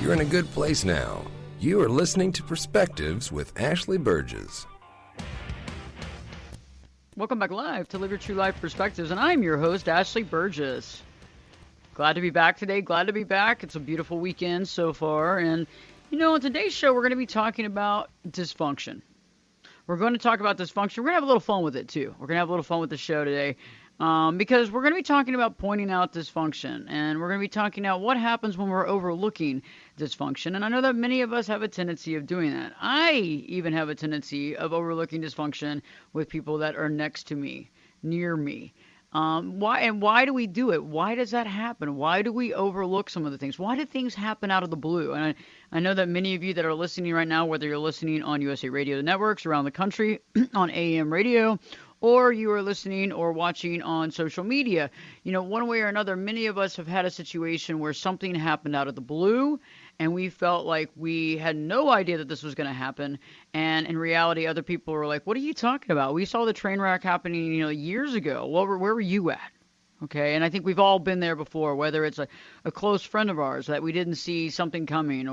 You're in a good place now. You are listening to Perspectives with Ashley Burgess. Welcome back live to Live Your True Life Perspectives, and I'm your host, Ashley Burgess. Glad to be back today. Glad to be back. It's a beautiful weekend so far, and on today's show, we're going to be talking about dysfunction. We're going to talk about dysfunction. We're going to have a little fun with it, too. We're going to have a little fun with the show today because we're going to be talking about pointing out dysfunction, and we're going to be talking about what happens when we're overlooking dysfunction. And I know that many of us have a tendency of doing that. I even have a tendency of overlooking dysfunction with people that are next to me, near me. Why do we do it? Why does that happen? Why do we overlook some of the things? Why do things happen out of the blue? And I know that many of you that are listening right now, whether you're listening on USA Radio networks around the country, on AM radio, or you are listening or watching on social media, one way or another, many of us have had a situation where something happened out of the blue, and we felt like we had no idea that this was going to happen. And in reality, other people were like, what are you talking about? We saw the train wreck happening, years ago. Where were you at? Okay, and I think we've all been there before, whether it's a close friend of ours that we didn't see something coming,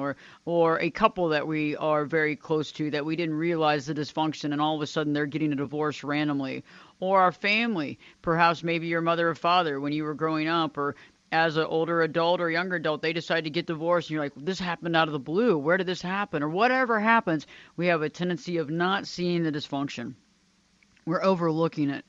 or a couple that we are very close to that we didn't realize the dysfunction, and all of a sudden they're getting a divorce randomly, or our family, perhaps maybe your mother or father when you were growing up, or as an older adult or younger adult, they decide to get divorced, and you're like, this happened out of the blue. Where did this happen? Or whatever happens, we have a tendency of not seeing the dysfunction. We're overlooking it.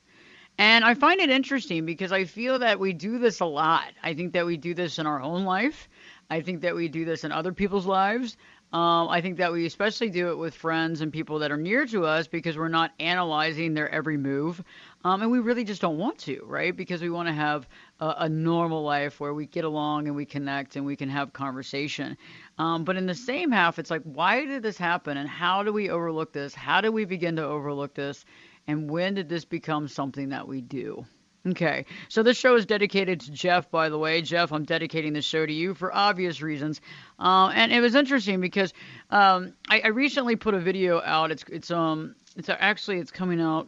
And I find it interesting because I feel that we do this a lot. I think that we do this in our own life. I think that we do this in other people's lives. I think that we especially do it with friends and people that are near to us because we're not analyzing their every move. And we really just don't want to, right? Because we want to have a normal life where we get along and we connect and we can have conversation. But in the same half, it's like, why did this happen? And how do we overlook this? How do we begin to overlook this? And when did this become something that we do? Okay, so this show is dedicated to Jeff, by the way. Jeff, I'm dedicating this show to you for obvious reasons. And it was interesting because I recently put a video out. It's coming out.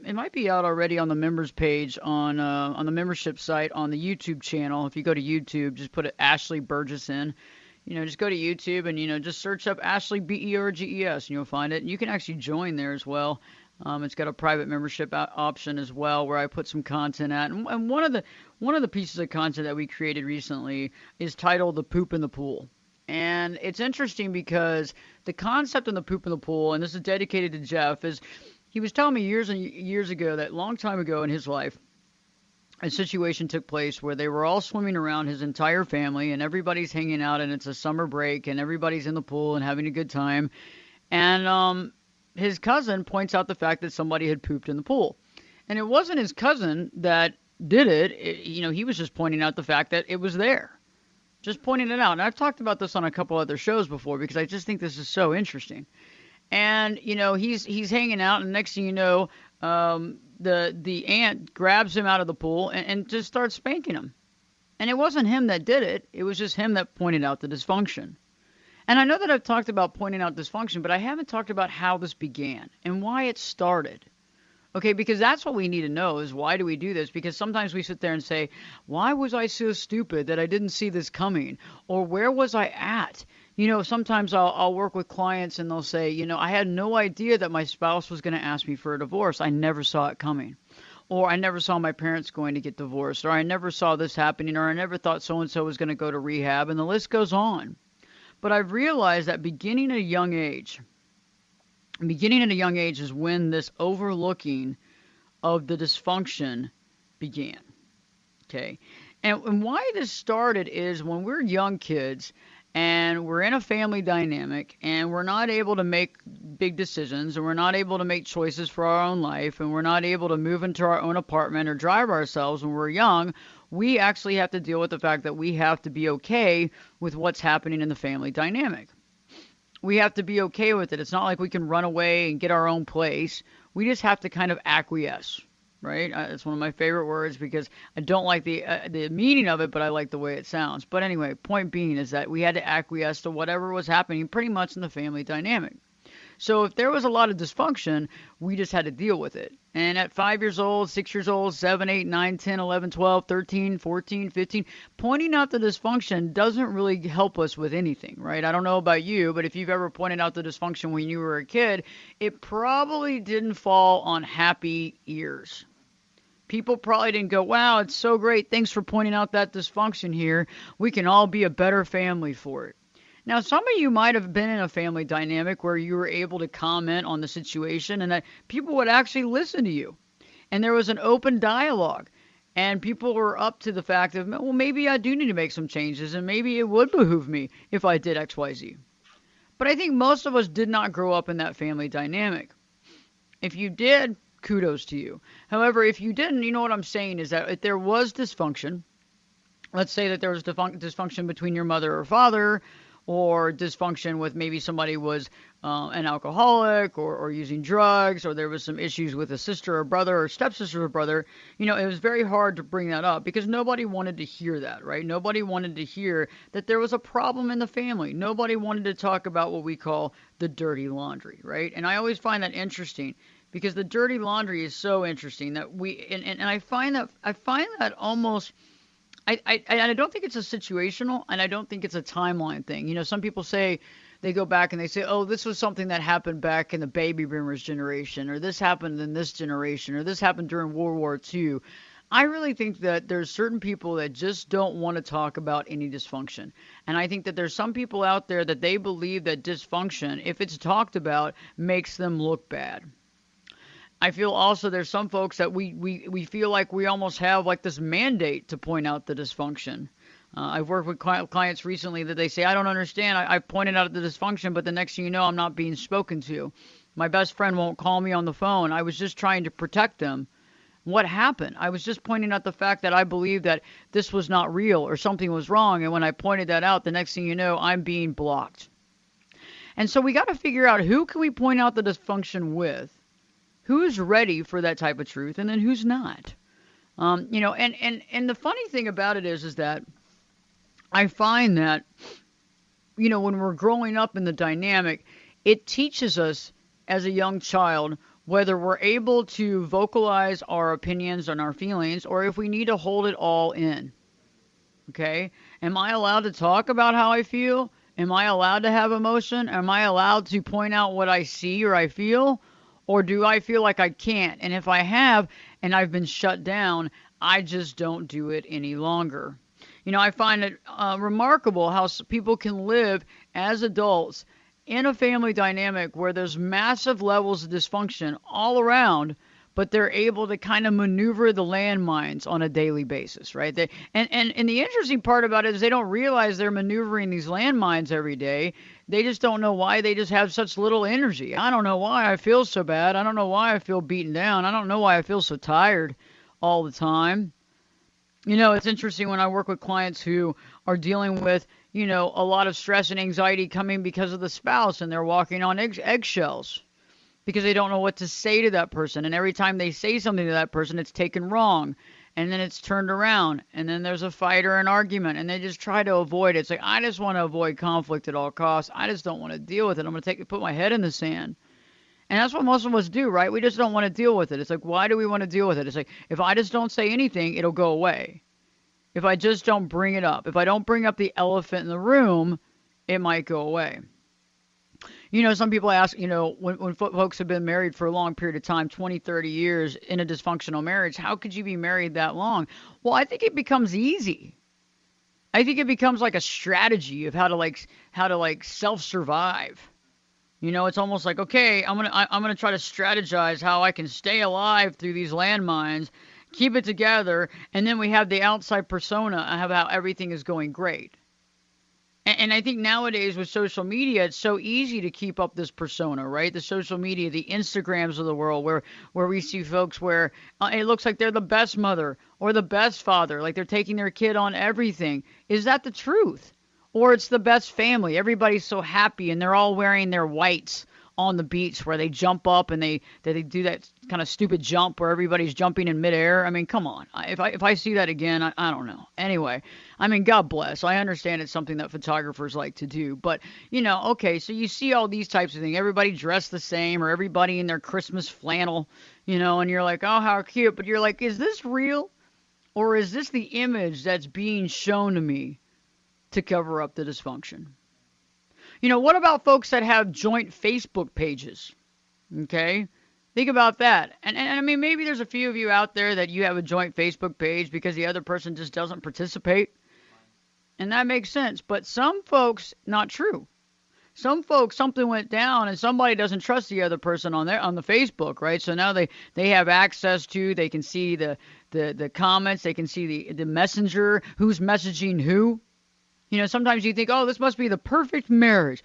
It might be out already on the members page on the membership site on the YouTube channel. If you go to YouTube, just put Ashley Burgess in. Just go to YouTube and just search up Ashley Burgess and you'll find it. And you can actually join there as well. It's got a private membership option as well, where I put some content at. And one of the pieces of content that we created recently is titled "The Poop in the Pool." And it's interesting because the concept of the poop in the pool, and this is dedicated to Jeff, is he was telling me years and years ago that long time ago in his life, a situation took place where they were all swimming around, his entire family, and everybody's hanging out, and it's a summer break, and everybody's in the pool and having a good time. And his cousin points out the fact that somebody had pooped in the pool. And it wasn't his cousin that did it. He was just pointing out the fact that it was there. Just pointing it out. And I've talked about this on a couple other shows before because I just think this is so interesting. And, he's hanging out, and next thing you know, the aunt grabs him out of the pool and just starts spanking him. And it wasn't him that did it. It was just him that pointed out the dysfunction. And I know that I've talked about pointing out dysfunction, but I haven't talked about how this began and why it started. Okay, because that's what we need to know is why do we do this? Because sometimes we sit there and say, why was I so stupid that I didn't see this coming? Or where was I at? Sometimes I'll work with clients and they'll say, I had no idea that my spouse was going to ask me for a divorce. I never saw it coming. Or I never saw my parents going to get divorced. Or I never saw this happening. Or I never thought so-and-so was going to go to rehab. And the list goes on. But I've realized that beginning at a young age is when this overlooking of the dysfunction began. Okay. And why this started is when we're young kids and we're in a family dynamic and we're not able to make big decisions and we're not able to make choices for our own life and we're not able to move into our own apartment or drive ourselves when we're young, we actually have to deal with the fact that we have to be okay with what's happening in the family dynamic. We have to be okay with it. It's not like we can run away and get our own place. We just have to kind of acquiesce, right? It's one of my favorite words because I don't like the meaning of it, but I like the way it sounds. But anyway, point being is that we had to acquiesce to whatever was happening pretty much in the family dynamic. So if there was a lot of dysfunction, we just had to deal with it. And at 5 years old, 6 years old, 7, 8, 9, 10, 11, 12, 13, 14, 15, pointing out the dysfunction doesn't really help us with anything, right? I don't know about you, but if you've ever pointed out the dysfunction when you were a kid, it probably didn't fall on happy ears. People probably didn't go, wow, it's so great. Thanks for pointing out that dysfunction here. We can all be a better family for it. Now, some of you might have been in a family dynamic where you were able to comment on the situation and that people would actually listen to you. And there was an open dialogue. And people were up to the fact of, well, maybe I do need to make some changes and maybe it would behoove me if I did X, Y, Z. But I think most of us did not grow up in that family dynamic. If you did, kudos to you. However, if you didn't, you know what I'm saying is that if there was dysfunction, let's say that there was dysfunction between your mother or father, or dysfunction with maybe somebody was an alcoholic or using drugs, or there was some issues with a sister or brother or stepsister or brother, it was very hard to bring that up because nobody wanted to hear that, right? Nobody wanted to hear that there was a problem in the family. Nobody wanted to talk about what we call the dirty laundry, right? And I always find that interesting because the dirty laundry is so interesting that and I find that almost I don't think it's a situational, and I don't think it's a timeline thing. Some people say they go back and they say, oh, this was something that happened back in the baby boomers generation, or this happened in this generation, or this happened during World War II. I really think that there's certain people that just don't want to talk about any dysfunction. And I think that there's some people out there that they believe that dysfunction, if it's talked about, makes them look bad. I feel also there's some folks that we feel like we almost have like this mandate to point out the dysfunction. I've worked with clients recently that they say, I don't understand. I pointed out the dysfunction, but the next thing you know, I'm not being spoken to. My best friend won't call me on the phone. I was just trying to protect them. What happened? I was just pointing out the fact that I believe that this was not real or something was wrong. And when I pointed that out, the next thing you know, I'm being blocked. And so we got to figure out who can we point out the dysfunction with. Who's ready for that type of truth, and then who's not? And the funny thing about it is that I find that, when we're growing up in the dynamic, it teaches us as a young child whether we're able to vocalize our opinions and our feelings, or if we need to hold it all in. Okay? Am I allowed to talk about how I feel? Am I allowed to have emotion? Am I allowed to point out what I see or I feel? Or do I feel like I can't? And if I have, and I've been shut down, I just don't do it any longer. I find it remarkable how people can live as adults in a family dynamic where there's massive levels of dysfunction all around, but they're able to kind of maneuver the landmines on a daily basis, right? And the interesting part about it is they don't realize they're maneuvering these landmines every day. They just don't know why they just have such little energy. I don't know why I feel so bad. I don't know why I feel beaten down. I don't know why I feel so tired all the time. It's interesting when I work with clients who are dealing with, a lot of stress and anxiety coming because of the spouse, and they're walking on eggshells because they don't know what to say to that person. And every time they say something to that person, it's taken wrong. And then it's turned around, and then there's a fight or an argument, and they just try to avoid it. It's like, I just want to avoid conflict at all costs. I just don't want to deal with it. I'm going to put my head in the sand. And that's what most of us do, right? We just don't want to deal with it. It's like, why do we want to deal with it? It's like, if I just don't say anything, it'll go away. If I just don't bring it up. If I don't bring up the elephant in the room, it might go away. Some people ask, when folks have been married for a long period of time, 20, 30 years in a dysfunctional marriage, how could you be married that long? Well, I think it becomes easy. I think it becomes like a strategy of how to self-survive. It's almost like, okay, I'm gonna try to strategize how I can stay alive through these landmines, keep it together, and then we have the outside persona of how everything is going great. And I think nowadays with social media, it's so easy to keep up this persona, right? The social media, the Instagrams of the world, where we see folks where it looks like they're the best mother or the best father, like they're taking their kid on everything. Is that the truth? Or it's the best family. Everybody's so happy and they're all wearing their whites on the beach where they jump up and they do that kind of stupid jump where everybody's jumping in midair. I mean, come on. If I see that again, I don't know. Anyway, I mean, God bless. I understand it's something that photographers like to do. But, okay, so you see all these types of things. Everybody dressed the same or everybody in their Christmas flannel, and you're like, oh, how cute. But you're like, is this real? Or is this the image that's being shown to me to cover up the dysfunction? What about folks that have joint Facebook pages? Okay? Think about that. And I mean, maybe there's a few of you out there that you have a joint Facebook page because the other person just doesn't participate. And that makes sense. But some folks, not true. Some folks, something went down and somebody doesn't trust the other person on the Facebook, right? So now they have access to, they can see the comments, they can see the messenger, who's messaging who. Sometimes you think, oh, this must be the perfect marriage.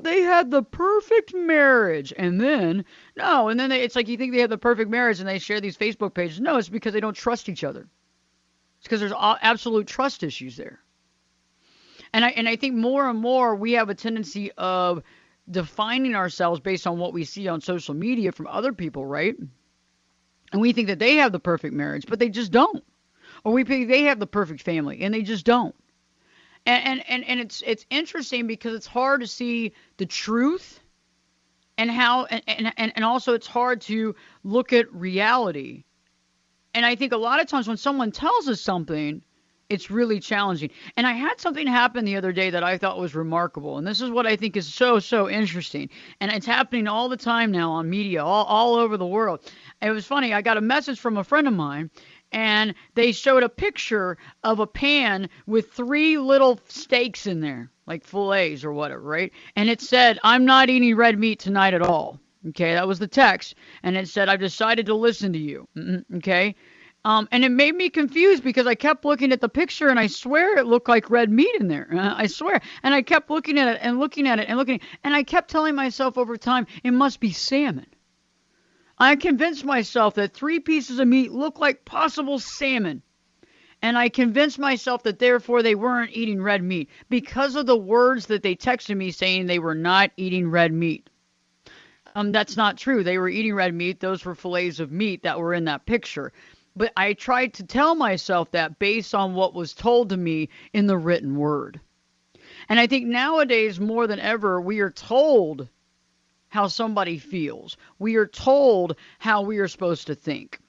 They had the perfect marriage. And then it's like you think they have the perfect marriage and they share these Facebook pages. No, it's because they don't trust each other. It's because there's absolute trust issues there. And I think more and more we have a tendency of defining ourselves based on what we see on social media from other people, right? And we think that they have the perfect marriage, but they just don't. Or we think they have the perfect family, and they just don't. And it's interesting because it's hard to see the truth and how and also it's hard to look at reality. And I think a lot of times when someone tells us something, it's really challenging. And I had something happen the other day that I thought was remarkable. And this is what I think is so interesting. And it's happening all the time now on media, all over the world. It was funny. I got a message from a friend of mine, and they showed a picture of a pan with 3 little steaks in there, like fillets or whatever, right? And it said, I'm not eating red meat tonight at all. Okay, that was the text. And it said, I've decided to listen to you. Okay. And it made me confused because I kept looking at the picture and I swear it looked like red meat in there. I swear. And I kept looking at it and looking at it and looking. And I kept telling myself over time, it must be salmon. I convinced myself that 3 pieces of meat looked like possible salmon. And I convinced myself that therefore they weren't eating red meat because of the words that they texted me saying they were not eating red meat. That's not true. They were eating red meat. Those were fillets of meat that were in that picture. But I tried to tell myself that based on what was told to me in the written word. And I think nowadays, more than ever, we are told how somebody feels. We are told how we are supposed to think.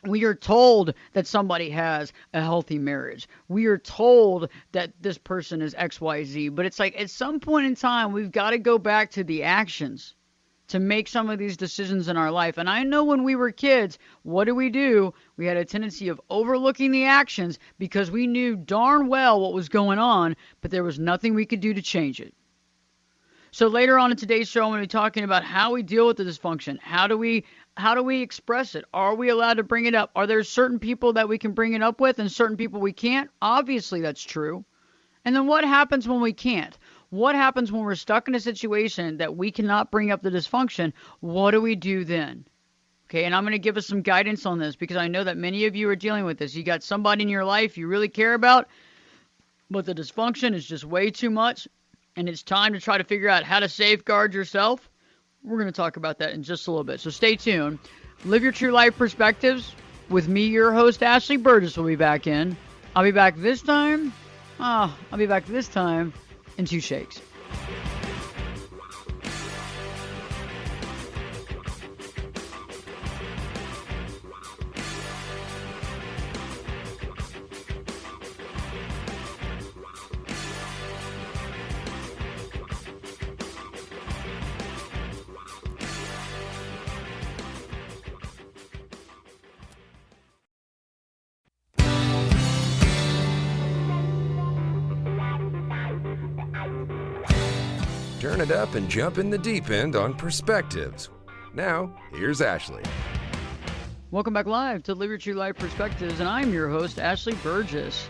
We are told that somebody has a healthy marriage. We are told that this person is XYZ. But it's like at some point in time, we've got to go back to the actions to make some of these decisions in our life. And I know when we were kids, what do? We had a tendency of overlooking the actions because we knew darn well what was going on, but there was nothing we could do to change it. So later on in today's show, I'm going to be talking about how we deal with the dysfunction. How do we express it? Are we allowed to bring it up? Are there certain people that we can bring it up with and certain people we can't? Obviously, that's true. And then what happens when we can't? What happens when we're stuck in a situation that we cannot bring up the dysfunction? What do we do then? Okay, and I'm going to give us some guidance on this because I know that many of you are dealing with this. You got somebody in your life you really care about, but the dysfunction is just way too much, and it's time to try to figure out how to safeguard yourself. We're going to talk about that in just a little bit, so stay tuned. Live Your True Life Perspectives with me, your host, Ashley Burgess, will be back in. I'll be back this time. In 2 shakes. Turn it up and jump in the deep end on Perspectives. Now, here's Ashley. Welcome back live to Live Your True Life Perspectives, and I'm your host, Ashley Burgess.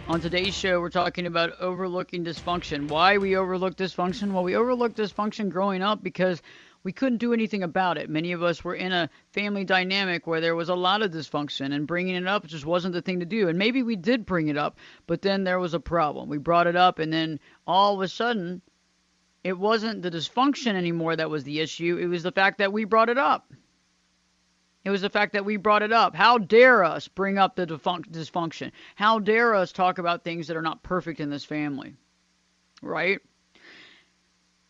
On today's show, we're talking about overlooking dysfunction. Why we overlook dysfunction? Well, we overlooked dysfunction growing up because we couldn't do anything about it. Many of us were in a family dynamic where there was a lot of dysfunction, and bringing it up just wasn't the thing to do. And maybe we did bring it up, but then there was a problem. We brought it up, and then all of a sudden, It wasn't the dysfunction anymore that was the issue. It was the fact that we brought it up. It was the fact that we brought it up. How dare us bring up the dysfunction? How dare us talk about things that are not perfect in this family? Right?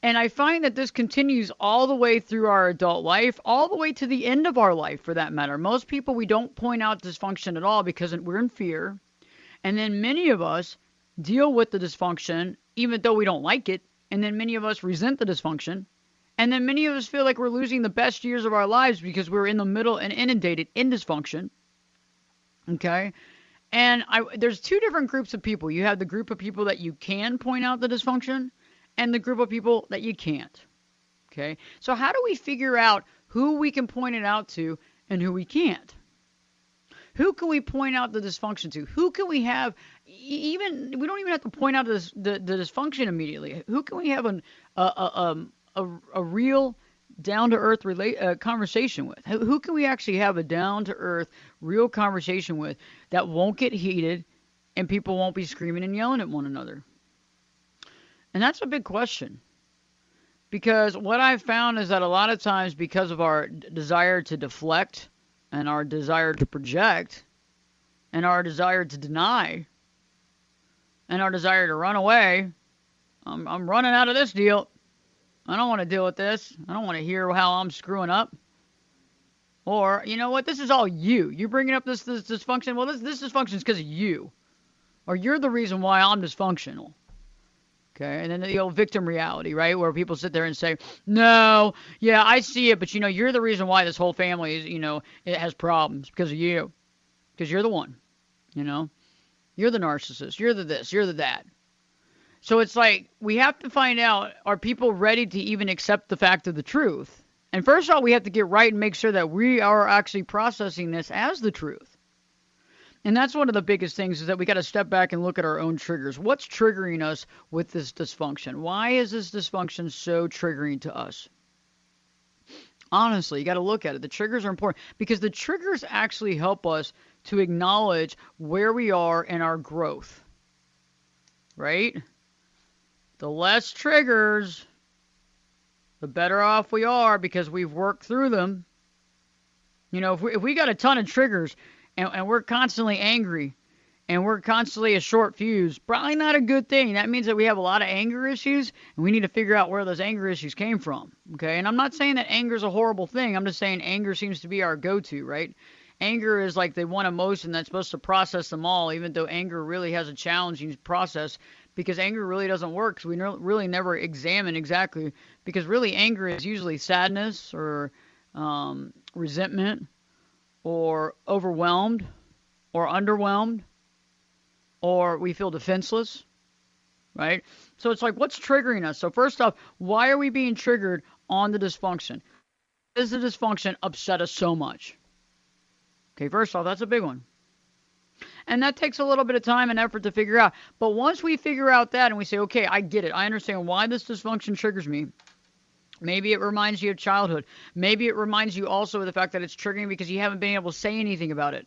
And I find that this continues all the way through our adult life, all the way to the end of our life, for that matter. Most people, we don't point out dysfunction at all because we're in fear. And then many of us deal with the dysfunction, even though we don't like it. And then many of us resent the dysfunction. And then many of us feel like we're losing the best years of our lives because we're in the middle and inundated in dysfunction. Okay? And there's two different groups of people. You have the group of people that you can point out the dysfunction and the group of people that you can't. Okay? So how do we figure out who we can point it out to and who we can't? Who can we point out the dysfunction to? Who can we have, we don't even have to point out the dysfunction immediately. Who can we have a real down-to-earth conversation with? Who can we actually have a down-to-earth, real conversation with that won't get heated and people won't be screaming and yelling at one another? And that's a big question. Because what I've found is that a lot of times, because of our desire to deflect and our desire to project and our desire to deny and our desire to run away, I'm running out of this deal. I don't want to deal with this. I don't want to hear how I'm screwing up. Or, you know what? This is all you. You're bringing up this dysfunction. Well, this dysfunction is because of you. Or you're the reason why I'm dysfunctional. Okay? And then the old victim reality, right? Where people sit there and say, no, yeah, I see it, but, you're the reason why this whole family is, it has problems because of you. Because you're the one, You're the narcissist. You're the this. You're the that. So it's like we have to find out, are people ready to even accept the fact of the truth? And first of all, we have to get right and make sure that we are actually processing this as the truth. And that's one of the biggest things, is that we got to step back and look at our own triggers. What's triggering us with this dysfunction? Why is this dysfunction so triggering to us? Honestly, you got to look at it. The triggers are important because the triggers actually help us to acknowledge where we are in our growth. Right? The less triggers, the better off we are because we've worked through them. If we got a ton of triggers and we're constantly angry and we're constantly a short fuse, probably not a good thing. That means that we have a lot of anger issues and we need to figure out where those anger issues came from. Okay? And I'm not saying that anger is a horrible thing. I'm just saying anger seems to be our go-to, right? Anger is like the one emotion that's supposed to process them all, even though anger really has a challenging process. Because anger really doesn't work. So we really never examine exactly. Because really anger is usually sadness or resentment or overwhelmed or underwhelmed or we feel defenseless, right? So it's like, what's triggering us? So first off, why are we being triggered on the dysfunction? Why does the dysfunction upset us so much? Okay, first off, that's a big one. And that takes a little bit of time and effort to figure out. But once we figure out that and we say, okay, I get it. I understand why this dysfunction triggers me. Maybe it reminds you of childhood. Maybe it reminds you also of the fact that it's triggering because you haven't been able to say anything about it.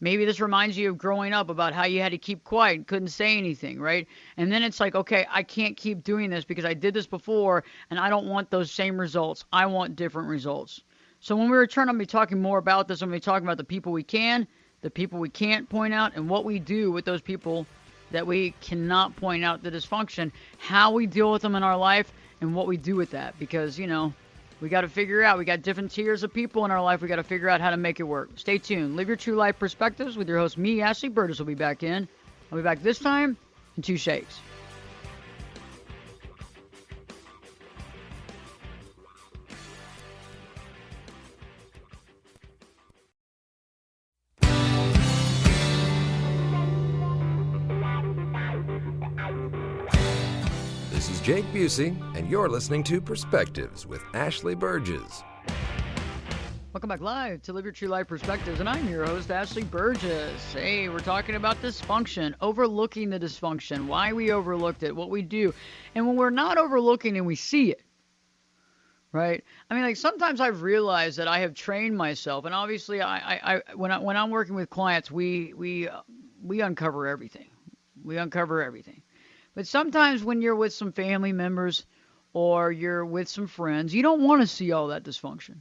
Maybe this reminds you of growing up, about how you had to keep quiet and couldn't say anything, right? And then it's like, okay, I can't keep doing this because I did this before and I don't want those same results. I want different results. So when we return, I'll be talking more about this. I'm going to be talking about the people we can, the people we can't point out, and what we do with those people that we cannot point out the dysfunction, how we deal with them in our life, and what we do with that. Because, we got to figure out, we got different tiers of people in our life. We got to figure out how to make it work. Stay tuned. Live your true life perspectives with your host, me, Ashley Burgess, will be back in. I'll be back this time in 2 shakes. This is Jake Busey, and you're listening to Perspectives with Ashley Burgess. Welcome back live to Live Your True Life Perspectives, and I'm your host, Ashley Burgess. Hey, we're talking about dysfunction, overlooking the dysfunction, why we overlooked it, what we do. And when we're not overlooking and we see it, right? I mean, like sometimes I've realized that I have trained myself, and obviously when I'm working with clients, we uncover everything. We uncover everything. But sometimes when you're with some family members or you're with some friends, you don't want to see all that dysfunction.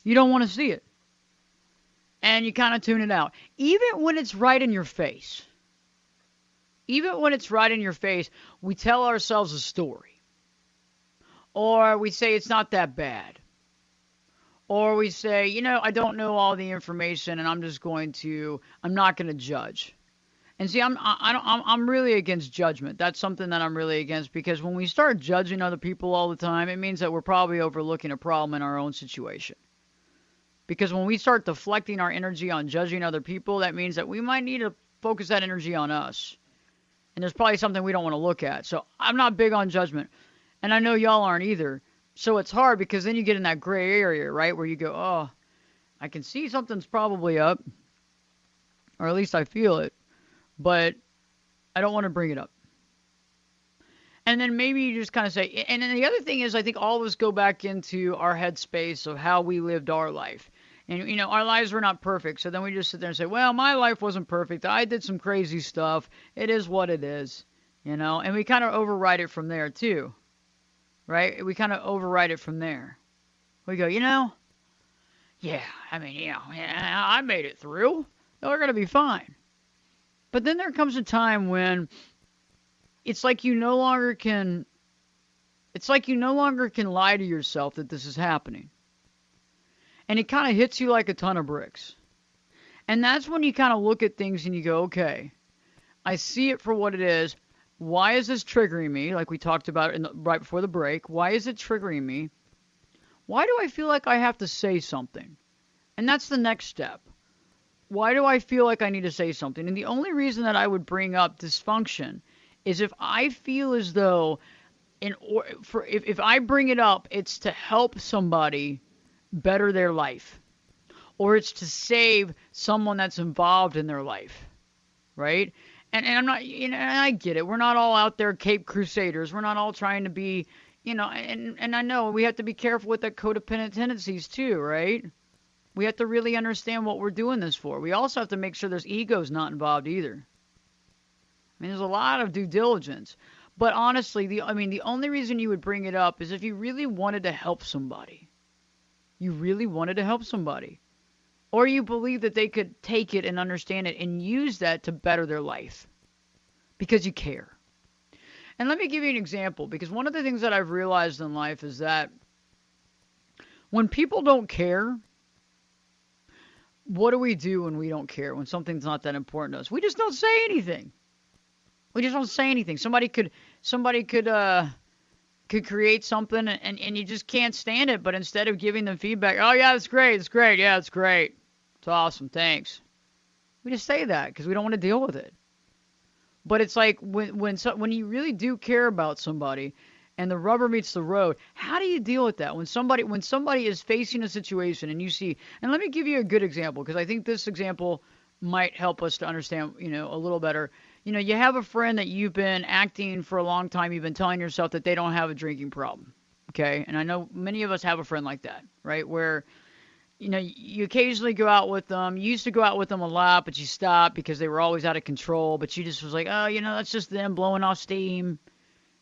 You don't want to see it. And you kind of tune it out. Even when it's right in your face. Even when it's right in your face, we tell ourselves a story. Or we say it's not that bad. Or we say, I don't know all the information and I'm not going to judge. And see, I'm really against judgment. That's something that I'm really against, because when we start judging other people all the time, it means that we're probably overlooking a problem in our own situation. Because when we start deflecting our energy on judging other people, that means that we might need to focus that energy on us. And there's probably something we don't want to look at. So I'm not big on judgment. And I know y'all aren't either. So it's hard, because then you get in that gray area, right? Where you go, oh, I can see something's probably up. Or at least I feel it. But I don't want to bring it up. And then maybe you just kind of say, and then the other thing is, I think all of us go back into our headspace of how we lived our life. And, our lives were not perfect. So then we just sit there and say, well, my life wasn't perfect. I did some crazy stuff. It is what it is, and we kind of override it from there too, right? We kind of override it from there. We go, yeah, I made it through. They're going to be fine. But then there comes a time when it's like you no longer can lie to yourself that this is happening. And it kind of hits you like a ton of bricks. And that's when you kind of look at things and you go, okay, I see it for what it is. Why is this triggering me? Like we talked about right before the break. Why is it triggering me? Why do I feel like I have to say something? And that's the next step. Why do I feel like I need to say something? And the only reason that I would bring up dysfunction is if I feel as though if I bring it up, it's to help somebody better their life, or it's to save someone that's involved in their life, right? And I'm not, and I get it. We're not all out there Cape Crusaders. We're not all trying to be, and I know we have to be careful with the codependent tendencies too, right? We have to really understand what we're doing this for. We also have to make sure there's egos not involved either. There's a lot of due diligence. But honestly, the only reason you would bring it up is if you really wanted to help somebody. You really wanted to help somebody. Or you believe that they could take it and understand it and use that to better their life. Because you care. And let me give you an example. Because one of the things that I've realized in life is that when people don't care, what do we do when we don't care? When something's not that important to us? We just don't say anything. We just don't say anything. Somebody could create something and you just can't stand it. But instead of giving them feedback, oh yeah, it's great. Yeah, it's great. It's awesome. Thanks. We just say that because we don't want to deal with it. But it's like when you really do care about somebody and the rubber meets the road, how do you deal with that? When somebody is facing a situation and you see, and let me give you a good example, because I think this example might help us to understand, a little better. You have a friend that you've been acting for a long time. You've been telling yourself that they don't have a drinking problem. Okay. And I know many of us have a friend like that, right? Where, you occasionally go out with them. You used to go out with them a lot, but you stopped because they were always out of control. But you just was like, oh, that's just them blowing off steam.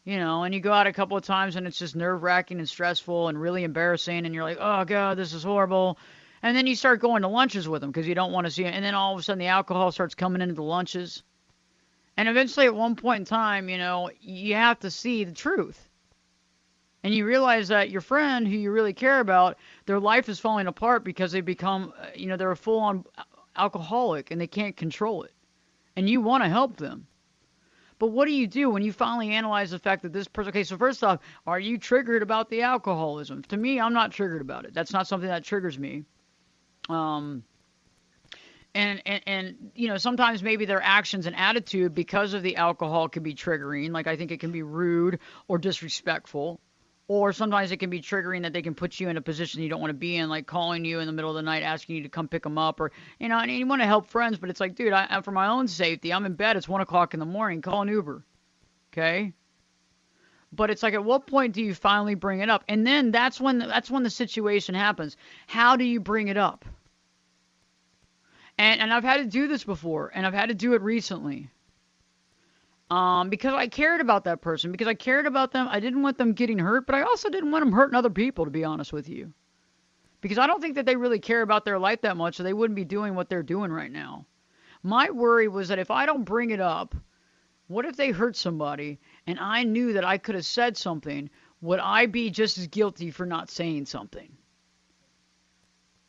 And you go out a couple of times and it's just nerve-wracking and stressful and really embarrassing. And you're like, oh, God, this is horrible. And then you start going to lunches with them because you don't want to see it. And then all of a sudden the alcohol starts coming into the lunches. And eventually at one point in time, you have to see the truth. And you realize that your friend who you really care about, their life is falling apart because they become, they're a full-on alcoholic and they can't control it. And you want to help them. But what do you do when you finally analyze the fact that this person... Okay, so first off, are you triggered about the alcoholism? To me, I'm not triggered about it. That's not something that triggers me. And sometimes maybe their actions and attitude because of the alcohol can be triggering. Like I think it can be rude or disrespectful. Or sometimes it can be triggering that they can put you in a position you don't want to be in, like calling you in the middle of the night, asking you to come pick them up, or, and you want to help friends, but it's like, dude, for my own safety, I'm in bed, it's 1 o'clock in the morning, call an Uber, okay? But it's like, at what point do you finally bring it up? And then that's when the situation happens. How do you bring it up? And I've had to do this before, and I've had to do it recently. because I cared about that person, because I cared about them. I didn't want them getting hurt, but I also didn't want them hurting other people, to be honest with you. Because I don't think that they really care about their life that much, so they wouldn't be doing what they're doing right now. My worry was that if I don't bring it up, what if they hurt somebody and I knew that I could have said something? Would I be just as guilty for not saying something?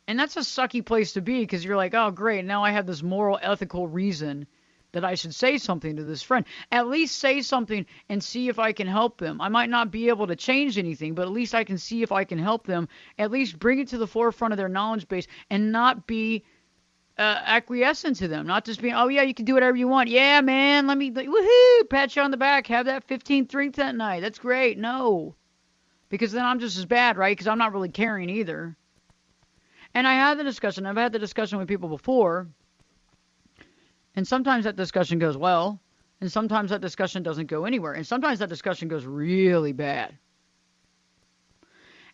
And that's a sucky place to be, because you're like, oh, great, now I have this moral, ethical reason that I should say something to this friend. At least say something and see if I can help them. I might not be able to change anything, but at least I can see if I can help them. At least bring it to the forefront of their knowledge base and not be acquiescent to them. Not just being, oh, yeah, you can do whatever you want. Yeah, man, let me, woohoo, pat you on the back. Have that 15th drink that night. That's great. No. Because then I'm just as bad, right? Because I'm not really caring either. And I had the discussion. I've had the discussion with people before. And sometimes that discussion goes well, and sometimes that discussion doesn't go anywhere, and sometimes that discussion goes really bad.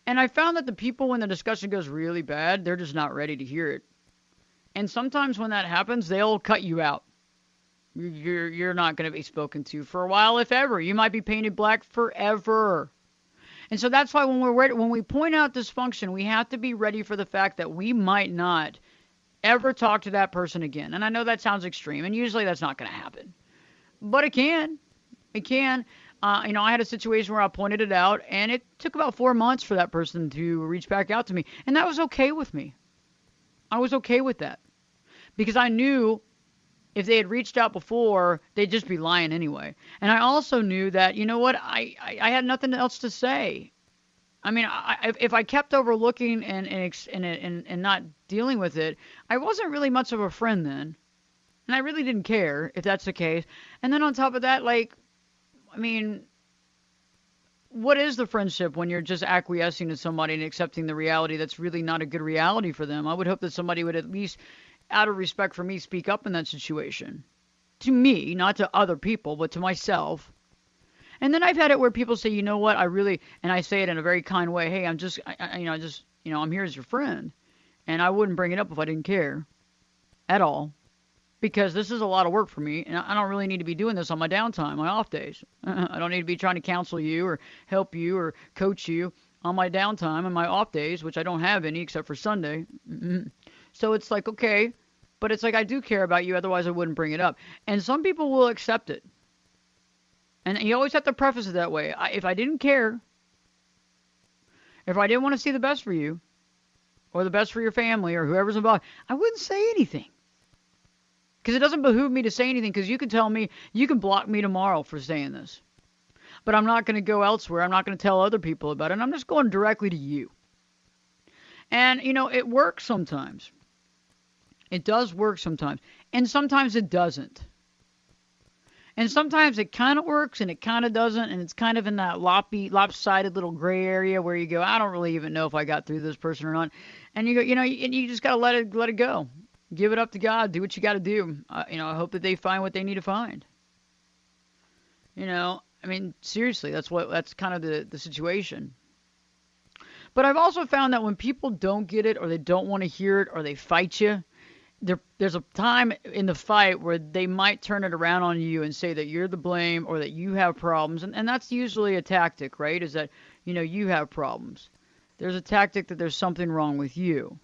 And I found that the people, when the discussion goes really bad, they're just not ready to hear it. And sometimes when that happens, they'll cut you out. You're not going to be spoken to for a while, if ever. You might be painted black forever. And so that's why when we point out dysfunction, we have to be ready for the fact that we might not ever talk to that person again. And I know that sounds extreme, and usually that's not going to happen. But it can. It can. I had a situation where I pointed it out, and it took about 4 months for that person to reach back out to me. And that was okay with me. I was okay with that. Because I knew if they had reached out before, they'd just be lying anyway. And I also knew that, you know what, I had nothing else to say. I mean, if I kept overlooking and not dealing with it, I wasn't really much of a friend then. And I really didn't care if that's the case. And then on top of that, what is the friendship when you're just acquiescing to somebody and accepting the reality that's really not a good reality for them? I would hope that somebody would at least, out of respect for me, speak up in that situation. To me, not to other people, but to myself. And then I've had it where people say, you know what, and I say it in a very kind way, hey, I'm here as your friend. And I wouldn't bring it up if I didn't care at all. Because this is a lot of work for me, and I don't really need to be doing this on my downtime, my off days. I don't need to be trying to counsel you or help you or coach you on my downtime and my off days, which I don't have any except for Sunday. So it's like, okay, but it's like I do care about you, otherwise I wouldn't bring it up. And some people will accept it. And you always have to preface it that way. If I didn't care, if I didn't want to see the best for you, or the best for your family, or whoever's involved, I wouldn't say anything. Because it doesn't behoove me to say anything, because you can tell me, you can block me tomorrow for saying this. But I'm not going to go elsewhere. I'm not going to tell other people about it. I'm just going directly to you. And, it works sometimes. It does work sometimes. And sometimes it doesn't. And sometimes it kind of works and it kind of doesn't, and it's kind of in that lopsided little gray area where you go, I don't really even know if I got through this person or not. And you go, you just got to let it go. Give it up to God. Do what you got to do. I hope that they find what they need to find. Seriously, that's kind of the situation. But I've also found that when people don't get it, or they don't want to hear it, or they fight you, there's a time in the fight where they might turn it around on you and say that you're the blame, or that you have problems. And that's usually a tactic, right? Is that, you have problems. There's a tactic that there's something wrong with you.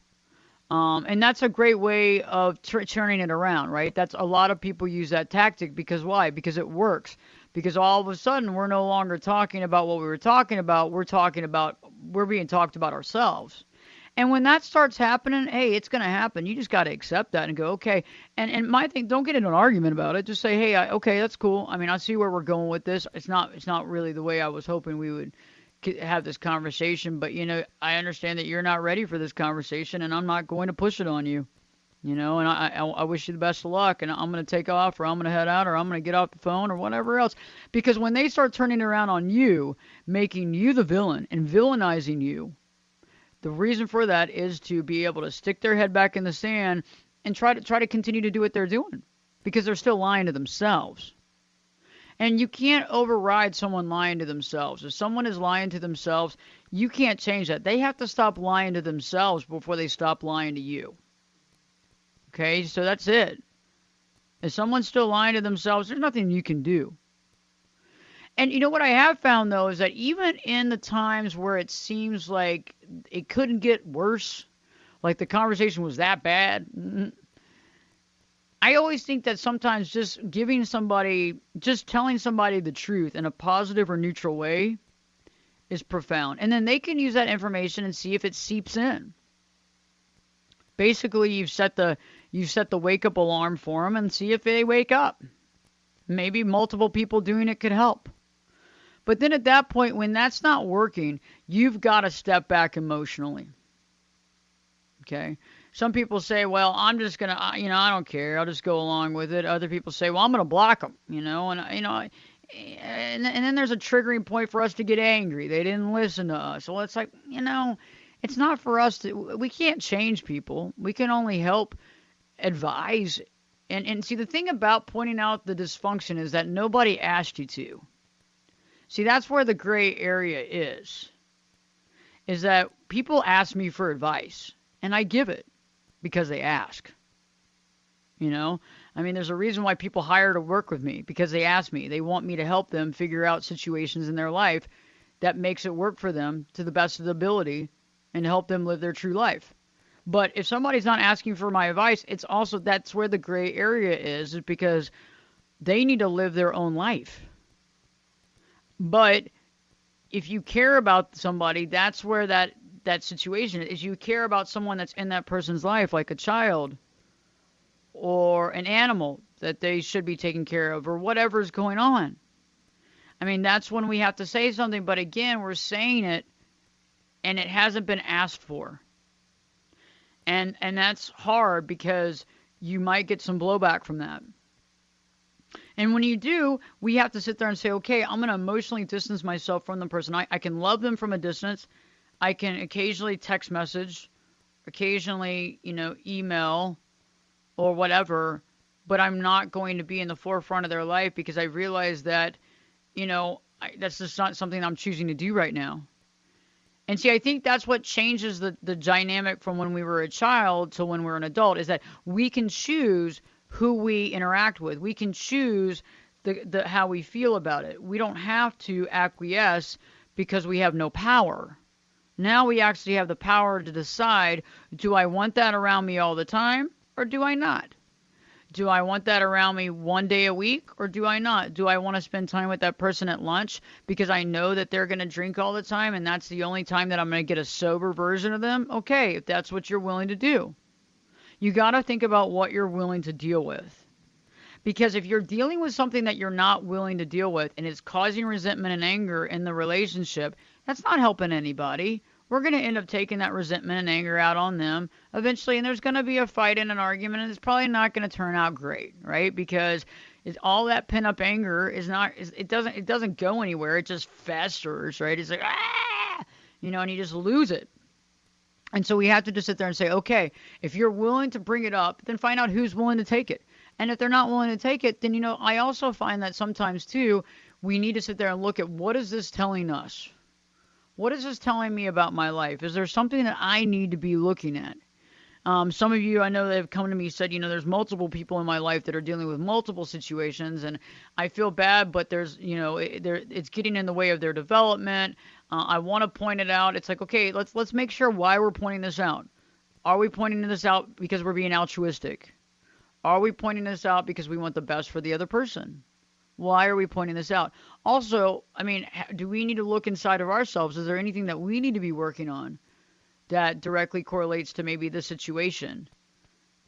And that's a great way of turning it around, right? That's a lot of people use that tactic because why? Because it works. Because all of a sudden we're no longer talking about what we were talking about. We're being talked about ourselves. And when that starts happening, hey, it's going to happen. You just got to accept that and go, okay. And my thing, don't get in an argument about it. Just say, hey, okay, that's cool. I see where we're going with this. It's not really the way I was hoping we would have this conversation, but I understand that you're not ready for this conversation, and I'm not going to push it on you, and I wish you the best of luck, and I'm going to take off, or I'm going to head out, or I'm going to get off the phone, or whatever else, because when they start turning around on you, making you the villain and villainizing you, the reason for that is to be able to stick their head back in the sand and try to continue to do what they're doing, because they're still lying to themselves. And you can't override someone lying to themselves. If someone is lying to themselves, you can't change that. They have to stop lying to themselves before they stop lying to you. Okay, so that's it. If someone's still lying to themselves, there's nothing you can do. And you know what I have found though is that even in the times where it seems like it couldn't get worse, like the conversation was that bad, I always think that sometimes just telling somebody the truth in a positive or neutral way is profound. And then they can use that information and see if it seeps in. Basically, you've set the wake up alarm for them and see if they wake up. Maybe multiple people doing it could help. But then at that point, when that's not working, you've got to step back emotionally. Okay? Some people say, well, I'm just going to, I don't care. I'll just go along with it. Other people say, well, I'm going to block them, and then there's a triggering point for us to get angry. They didn't listen to us. Well, it's like, it's not for us we can't change people. We can only help advise. And see, the thing about pointing out the dysfunction is that nobody asked you to. See, that's where the gray area is that people ask me for advice, and I give it because they ask. There's a reason why people hire to work with me, because they ask me. They want me to help them figure out situations in their life that makes it work for them to the best of their ability and help them live their true life. But if somebody's not asking for my advice, that's where the gray area is because they need to live their own life. But if you care about somebody, that's where that situation is. You care about someone that's in that person's life, like a child or an animal that they should be taking care of or whatever's going on. That's when we have to say something. But again, we're saying it and it hasn't been asked for. And that's hard because you might get some blowback from that. And when you do, we have to sit there and say, okay, I'm going to emotionally distance myself from the person. I can love them from a distance. I can occasionally text message, occasionally, email or whatever, but I'm not going to be in the forefront of their life because I realize that, that's just not something I'm choosing to do right now. And see, I think that's what changes the dynamic from when we were a child to when we're an adult, is that we can choose who we interact with. We can choose the how we feel about it. We don't have to acquiesce because we have no power. Now we actually have the power to decide, do I want that around me all the time or do I not? Do I want that around me one day a week or do I not? Do I want to spend time with that person at lunch because I know that they're going to drink all the time and that's the only time that I'm going to get a sober version of them? Okay, if that's what you're willing to do. You got to think about what you're willing to deal with. Because if you're dealing with something that you're not willing to deal with and it's causing resentment and anger in the relationship, that's not helping anybody. We're going to end up taking that resentment and anger out on them eventually, and there's going to be a fight and an argument, and it's probably not going to turn out great, right? Because all that pent-up anger it doesn't go anywhere. It just festers, right? It's like, and you just lose it. And so we have to just sit there and say, okay, if you're willing to bring it up, then find out who's willing to take it. And if they're not willing to take it, then, I also find that sometimes, too, we need to sit there and look at what is this telling us? What is this telling me about my life? Is there something that I need to be looking at? Some of you, I know, that have come to me and said, there's multiple people in my life that are dealing with multiple situations, and I feel bad, but there's, it's getting in the way of their development. I want to point it out. It's like, okay, let's make sure why we're pointing this out. Are we pointing this out because we're being altruistic? Are we pointing this out because we want the best for the other person? Why are we pointing this out? Also, do we need to look inside of ourselves? Is there anything that we need to be working on that directly correlates to maybe the situation?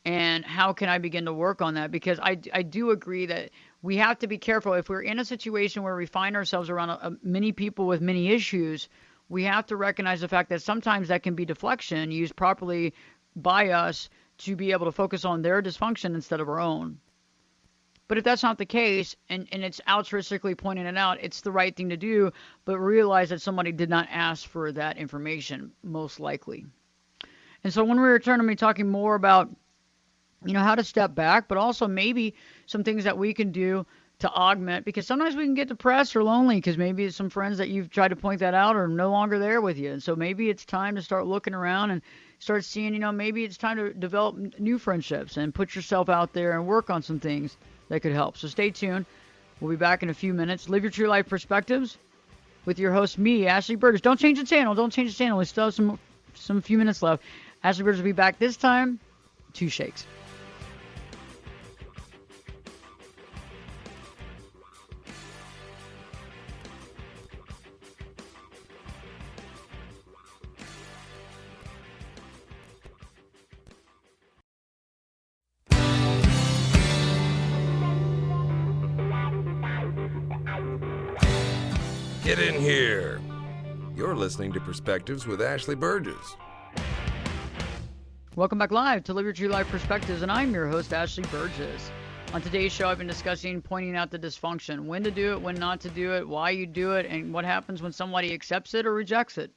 And how can I begin to work on that? Because I do agree that we have to be careful. If we're in a situation where we find ourselves around many people with many issues, we have to recognize the fact that sometimes that can be deflection used properly by us to be able to focus on their dysfunction instead of our own. But if that's not the case, and it's altruistically pointing it out, it's the right thing to do, but realize that somebody did not ask for that information, most likely. And so when we return to me talking more about, how to step back, but also maybe some things that we can do to augment, because sometimes we can get depressed or lonely because maybe some friends that you've tried to point that out are no longer there with you. And so maybe it's time to start looking around and start seeing, maybe it's time to develop new friendships and put yourself out there and work on some things that could help. So stay tuned. We'll be back in a few minutes. Live your true life perspectives with your host, me, Ashley Burgess. Don't change the channel. Don't change the channel. We still have some few minutes left. Ashley Burgess will be back this time. 2 shakes. Get in here. You're listening to Perspectives with Ashley Burgess. Welcome back live to Live Your True Life Perspectives, and I'm your host, Ashley Burgess. On today's show, I've been discussing pointing out the dysfunction, when to do it, when not to do it, why you do it, and what happens when somebody accepts it or rejects it.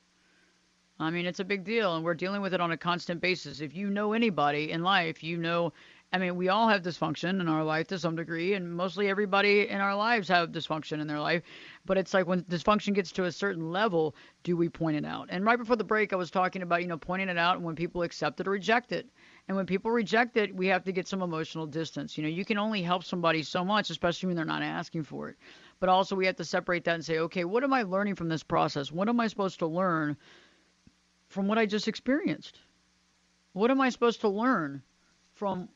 I mean, it's a big deal, and we're dealing with it on a constant basis. If you know anybody in life, you know, I mean, we all have dysfunction in our life to some degree, and mostly everybody in our lives have dysfunction in their life. But it's like when dysfunction gets to a certain level, do we point it out? And right before the break, I was talking about, pointing it out and when people accept it or reject it. And when people reject it, we have to get some emotional distance. You can only help somebody so much, especially when they're not asking for it. But also we have to separate that and say, okay, what am I learning from this process? What am I supposed to learn from what I just experienced? What am I supposed to learn from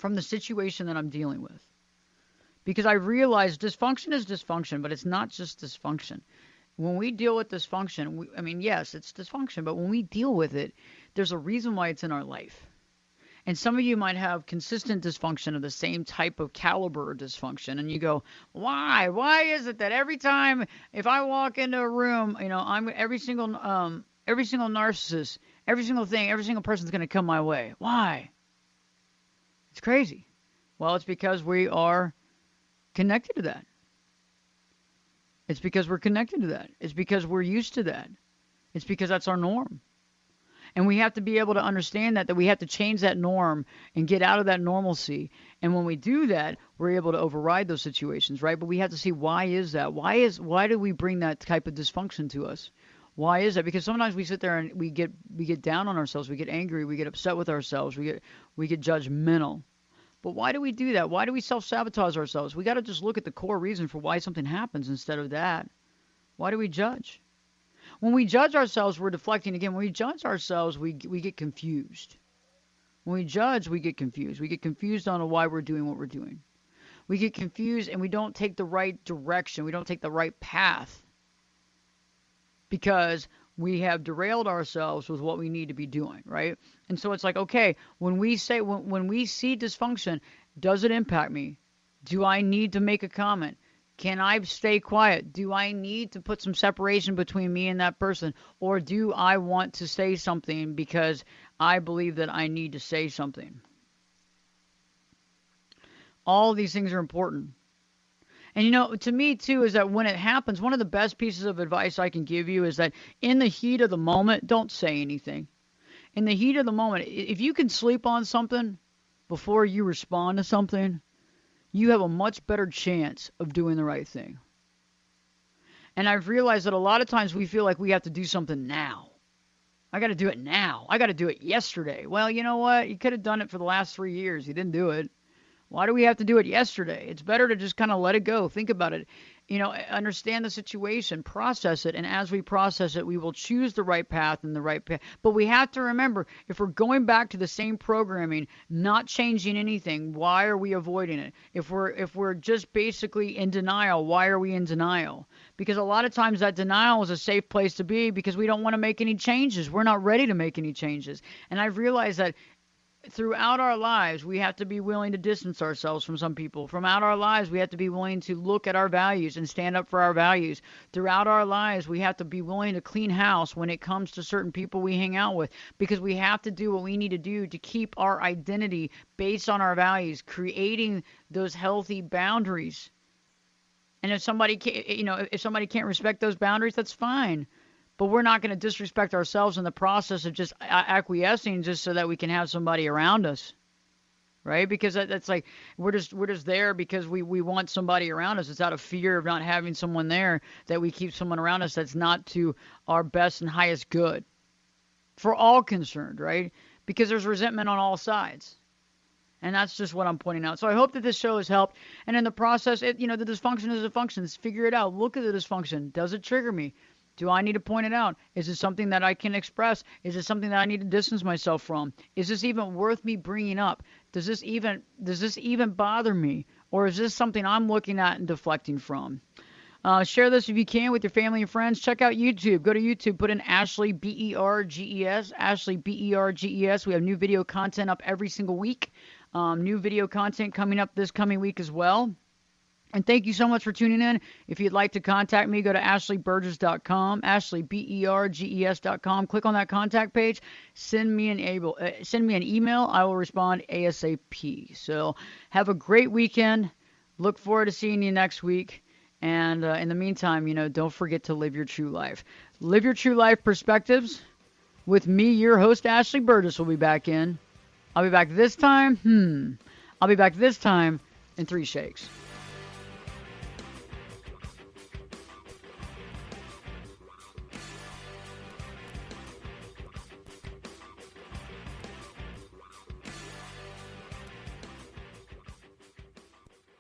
the situation that I'm dealing with? Because I realize dysfunction is dysfunction, but it's not just dysfunction. When we deal with dysfunction, yes, it's dysfunction, but when we deal with it, there's a reason why it's in our life. And some of you might have consistent dysfunction of the same type of caliber of dysfunction, and you go, why? Why is it that every time if I walk into a room, I'm every single narcissist, every single person's going to come my way? Why? It's crazy. Well, it's because we are connected to that. It's because we're connected to that. It's because we're used to that. It's because that's our norm. And we have to be able to understand that we have to change that norm and get out of that normalcy. And when we do that, we're able to override those situations, right? But we have to see, why is that? Why do we bring that type of dysfunction to us? Why is that? Because sometimes we sit there and we get down on ourselves, we get angry, we get upset with ourselves, we get judgmental. But why do we do that? Why do we self-sabotage ourselves? We got to just look at the core reason for why something happens instead of that. Why do we judge? When we judge ourselves, we're deflecting again. When we judge ourselves, we get confused. When we judge, we get confused. We get confused on why we're doing what we're doing. We get confused and we don't take the right direction. We don't take the right path, because we have derailed ourselves with what we need to be doing, right? And so it's like, okay, when we see dysfunction, does it impact me? Do I need to make a comment? Can I stay quiet? Do I need to put some separation between me and that person? Or do I want to say something because I believe that I need to say something? All of these things are important. And to me too, is that when it happens, one of the best pieces of advice I can give you is that in the heat of the moment, don't say anything. In the heat of the moment, if you can sleep on something before you respond to something, you have a much better chance of doing the right thing. And I've realized that a lot of times we feel like we have to do something now. I got to do it now. I got to do it yesterday. Well, you know what? You could have done it for the last 3 years. You didn't do it. Why do we have to do it yesterday? It's better to just kind of let it go. Think about it. Understand the situation, process it. And as we process it, we will choose the right path and the right path. But we have to remember, if we're going back to the same programming, not changing anything, why are we avoiding it? If we're just basically in denial, why are we in denial? Because a lot of times that denial is a safe place to be because we don't want to make any changes. We're not ready to make any changes. And I've realized that throughout our lives, we have to be willing to distance ourselves from some people. Throughout our lives, we have to be willing to look at our values and stand up for our values. Throughout our lives, we have to be willing to clean house when it comes to certain people we hang out with, because we have to do what we need to do to keep our identity based on our values, creating those healthy boundaries. And if somebody can't respect those boundaries, that's fine. But we're not going to disrespect ourselves in the process of just acquiescing just so that we can have somebody around us, right? Because that's like we're just there because we want somebody around us. It's out of fear of not having someone there that we keep someone around us that's not to our best and highest good for all concerned, right? Because there's resentment on all sides. And that's just what I'm pointing out. So I hope that this show has helped. And in the process, the dysfunction is a function. Figure it out. Look at the dysfunction. Does it trigger me? Do I need to point it out? Is it something that I can express? Is it something that I need to distance myself from? Is this even worth me bringing up? Does this even bother me? Or is this something I'm looking at and deflecting from? Share this if you can with your family and friends. Check out YouTube. Go to YouTube. Put in Ashley Berges. Ashley Berges. We have new video content up every single week. New video content coming up this coming week as well. And thank you so much for tuning in. If you'd like to contact me, go to ashleyberges.com, ashleyberges.com. Click on that contact page. Send me an email. I will respond ASAP. So have a great weekend. Look forward to seeing you next week. And in the meantime, don't forget to live your true life. Live your true life perspectives. With me, your host, Ashley Burgess, will be back in. I'll be back this time. I'll be back this time in 3 shakes.